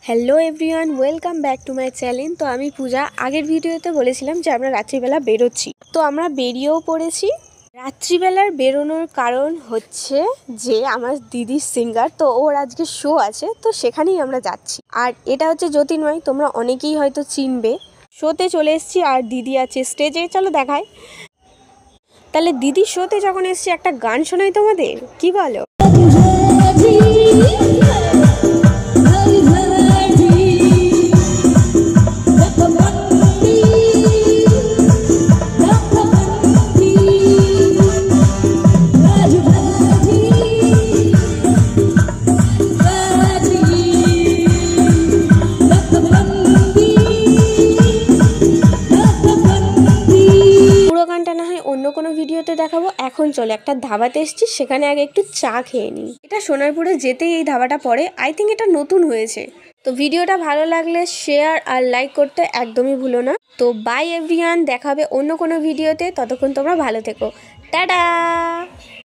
Hello everyone, welcome back to my channel. তো আমি পূজা। আগের ভিডিওতে বলেছিলাম যে আমরা রাত্রিবেলা বেরোচ্ছি, তো আমরা বেরিয়েও পড়েছি। রাত্রিবেলার বেরোনোর কারণ হচ্ছে যে আমার দিদির সিঙ্গার, তো ওর আজকে শো আছে, তো সেখানেই আমরা যাচ্ছি। আর এটা হচ্ছে জ্যোতির্ময়, তোমরা অনেকেই হয়তো চিনবে। শোতে চলে এসেছি আর দিদি আছে স্টেজে, চলো দেখায়। তাহলে দিদির শোতে যখন এসছি একটা গান শোনাই তোমাদের, কি বলো? অন্য কোনো ভিডিওতে দেখাবো। এখন চলো একটা ধাবাতে এসেছি, সেখানে আগে একটু চা খেয়ে নিই। এটা সোনারপুরে যেতেই এই ধাবাটা পড়ে, আই থিঙ্ক এটা নতুন হয়েছে। তো ভিডিওটা ভালো লাগলে শেয়ার আর লাইক করতে একদমই ভুলো না। তো বাই এভরিওয়ান, দেখা হবে অন্য কোনো ভিডিওতে। ততক্ষণ তোমরা ভালো থেকো, টাটা।